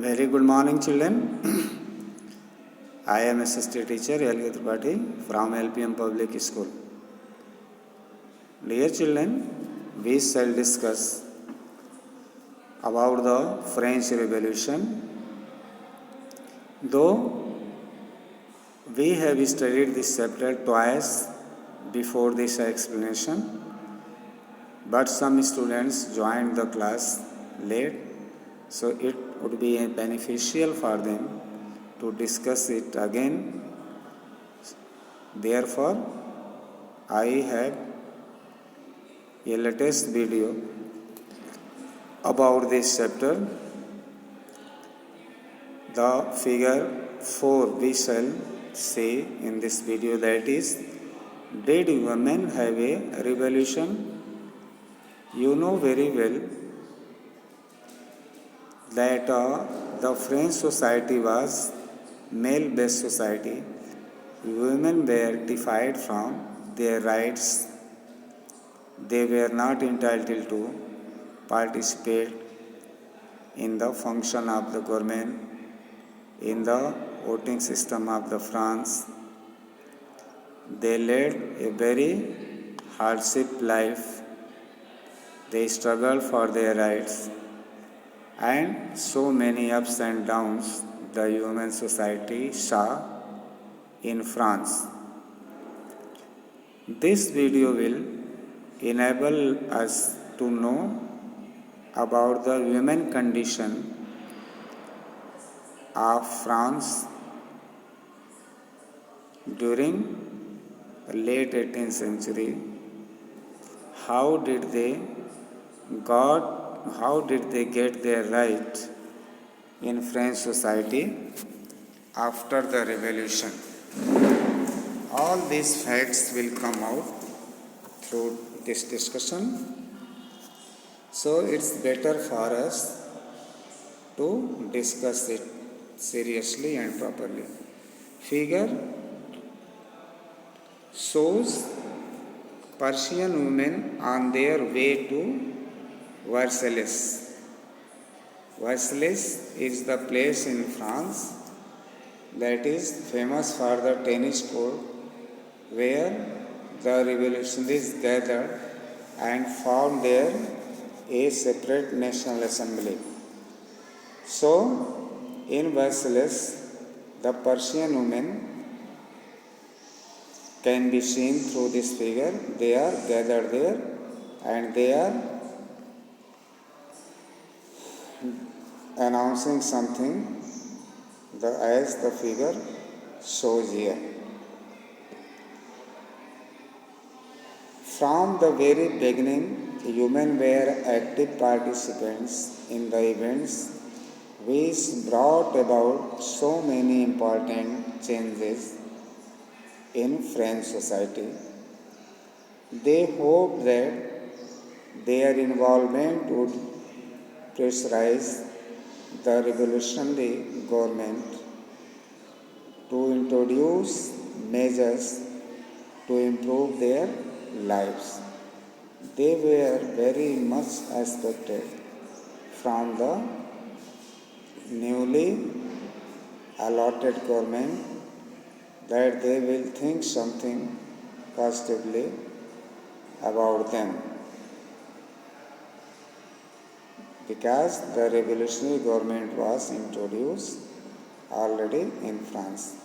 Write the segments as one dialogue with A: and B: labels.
A: Very good morning, children. I am assistant teacher L. Tripathi from LPM Public School. Dear children, we shall discuss about the French Revolution. Though we have studied this chapter twice before this explanation, but some students joined the class late, so it would be beneficial for them to discuss it again. Therefore, I have a latest video about this chapter. The figure 4 we shall see in this video, that is, did women have a revolution? You know very well that the French society was male-based society. Women were deprived from their rights. They were not entitled to participate in the function of the government, in the voting system of the France. They led a very hardship life. They struggled for their rights, and so many ups and downs the human society saw in France. This video will enable us to know about the human condition of France during the late 18th century. How did they get their right in French society after the revolution? All these facts will come out through this discussion. So it's better for us to discuss it seriously and properly. Figure shows Persian women on their way to Versailles. Versailles is the place in France that is famous for the tennis court where the revolutionaries gathered and formed there a separate national assembly. So, in Versailles, the Persian women can be seen through this figure. They are gathered there and they are announcing something as the figure shows here. From the very beginning, women were active participants in the events which brought about so many important changes in French society. They hoped that their involvement would pressurize the revolutionary government to introduce measures to improve their lives. They were very much expected from the newly allotted government that they will think something positively about them, because the revolutionary government was introduced already in France.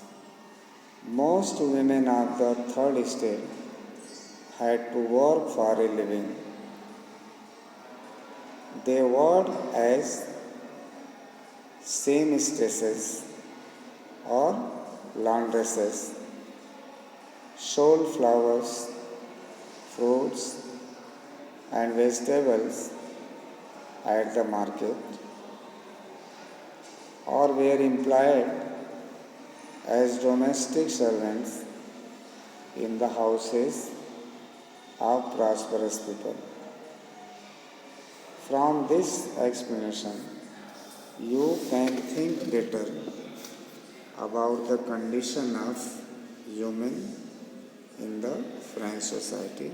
A: Most women of the third estate had to work for a living. They worked as seamstresses or laundresses, sold flowers, fruits, and vegetables at the market, or were employed as domestic servants in the houses of prosperous people. From this explanation, you can think better about the condition of women in the French society.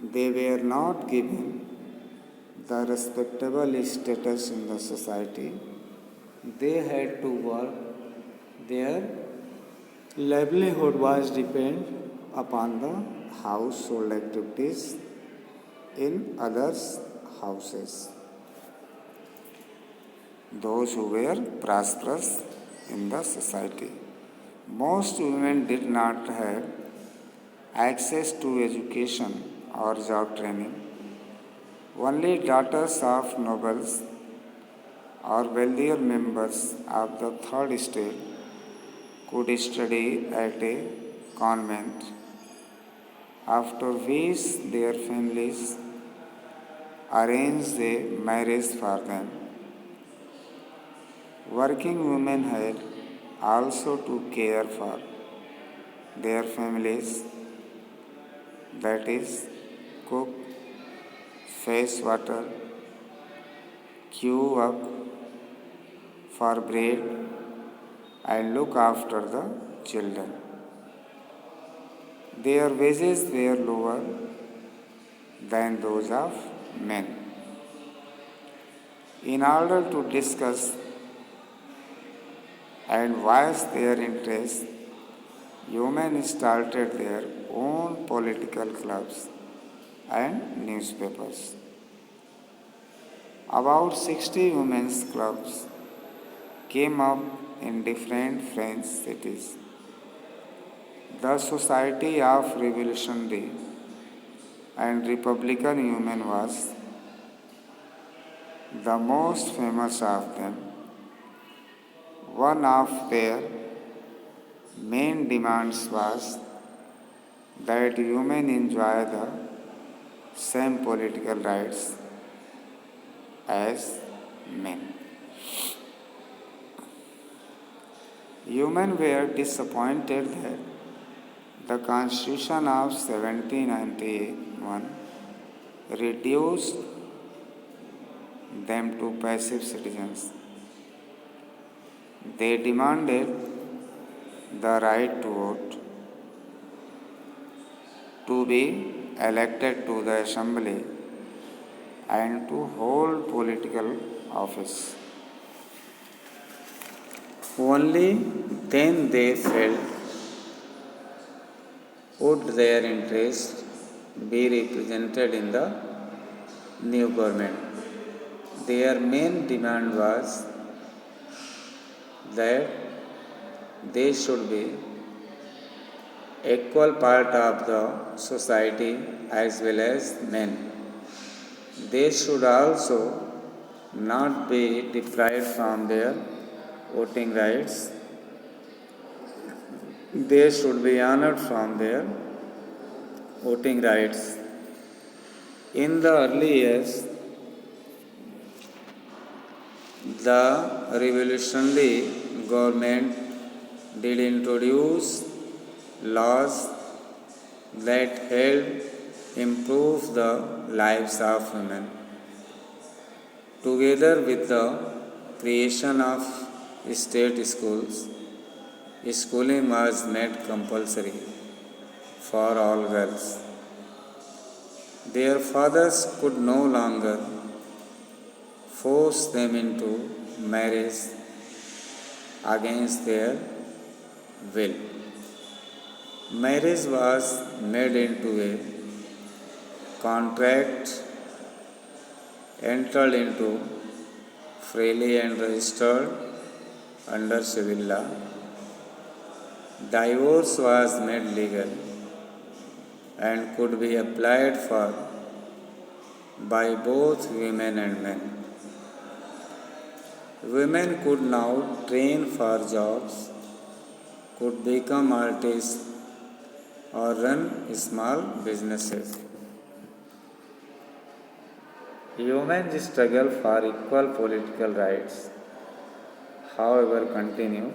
A: They were not given the respectable status in the society. They had to work. Their livelihood was depend upon the household activities in others' houses. Those who were prosperous in the society. Most women did not have access to education or job training. Only daughters of nobles or wealthier members of the third estate could study at a convent, after which their families arranged a marriage for them. Working women had also to care for their families, that is, cook, fetch water, queue up for bread, and look after the children. Their wages were lower than those of men. In order to discuss and voice their interests, women started their own political clubs and newspapers. About 60 women's clubs came up in different French cities. The Society of Revolutionary and Republican Women was the most famous of them. One of their main demands was that women enjoy the same political rights as men. Women were disappointed that the Constitution of 1791 reduced them to passive citizens. They demanded the right to vote, to be elected to the assembly, and to hold political office. Only then they felt would their interests be represented in the new government. Their main demand was that they should be equal part of the society as well as men. They should also not be deprived from their voting rights. They should be honored from their voting rights. In the early years, the revolutionary government did introduce laws that helped improve the lives of women. Together with the creation of state schools, schooling was made compulsory for all girls. Their fathers could no longer force them into marriage against their will. Marriage was made into a contract entered into freely and registered under civil law. Divorce was made legal and could be applied for by both women and men. Women could now train for jobs, could become artists, or run small businesses. Women's struggle for equal political rights, however, continued.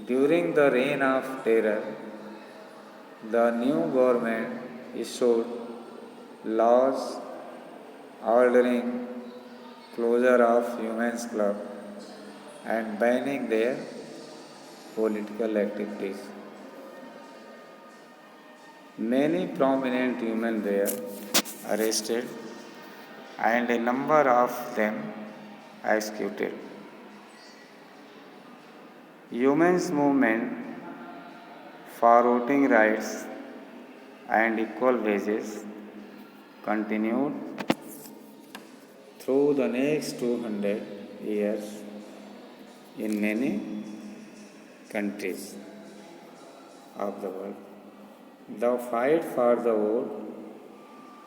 A: During the reign of terror, the new government issued laws ordering closure of women's clubs and banning their political activities. Many prominent women were arrested and a number of them executed. Women's movement for voting rights and equal wages continued through the next 200 years in many countries of the world. The fight for the vote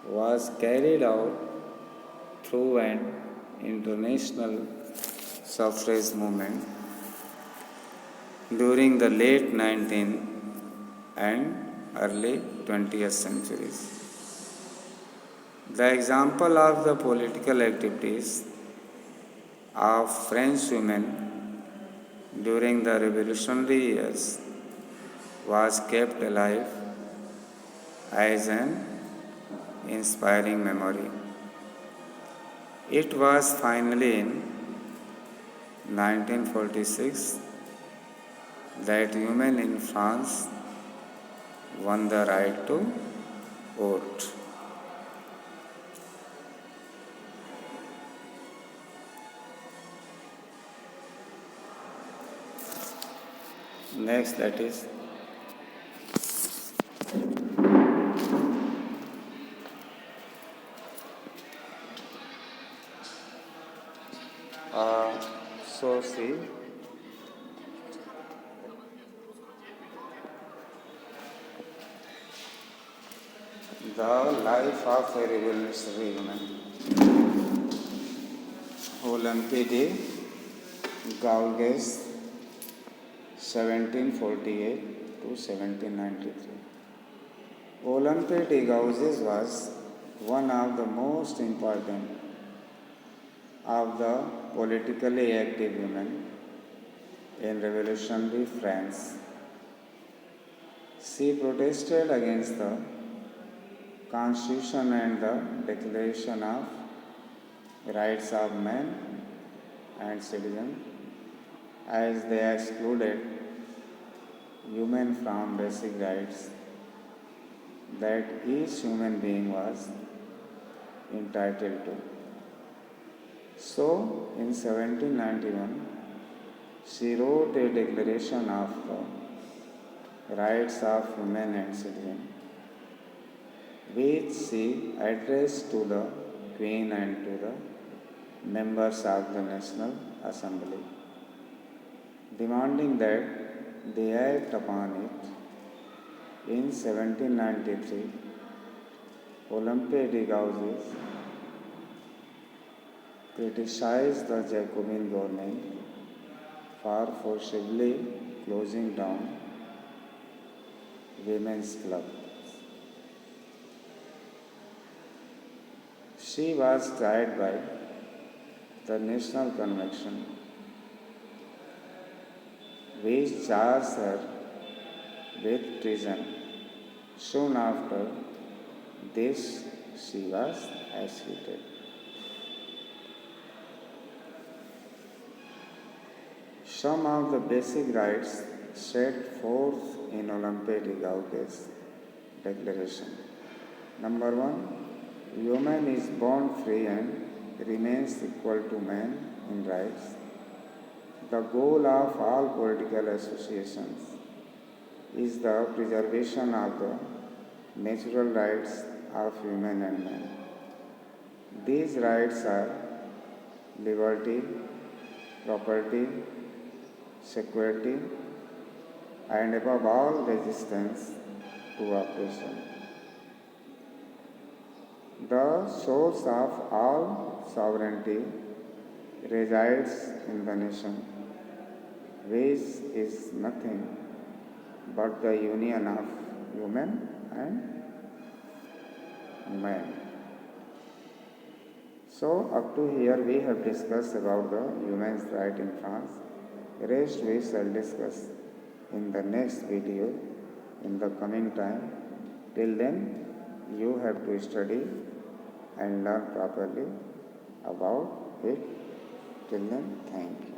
A: was carried out through an international suffrage movement during the late 19th and early 20th centuries. The example of the political activities of French women during the revolutionary years was kept alive as an inspiring memory. It was finally in 1946 that women in France won the right to vote. Next, that is see the life of a revolutionary woman. Olympe de Gaugues, 1748 to 1793. Olympe de Gaugues was one of the most important of the politically active women in revolutionary France. She protested against the Constitution and the Declaration of Rights of Men and Citizens, as they excluded women from basic rights that each human being was entitled to. So, in 1791, she wrote a declaration of the rights of women and citizens, which she addressed to the Queen and to the members of the National Assembly, demanding that they act upon it. In 1793, Olympe de Gaugues criticized the Jacobin government for forcibly closing down women's clubs. She was tried by the National Convention, which charged her with treason. Soon after this, she was executed. Some of the basic rights set forth in Olympe de Gaugues' Declaration. Number 1, woman is born free and remains equal to man in rights. The goal of all political associations is the preservation of the natural rights of women and men. These rights are liberty, property, security, and above all, resistance to oppression. The source of all sovereignty resides in the nation, which is nothing but the union of women and men. So, up to here we have discussed about the women's right in France. Rest we shall discuss in the next video in the coming time. Till then, you have to study and learn properly about it. Till then, thank you.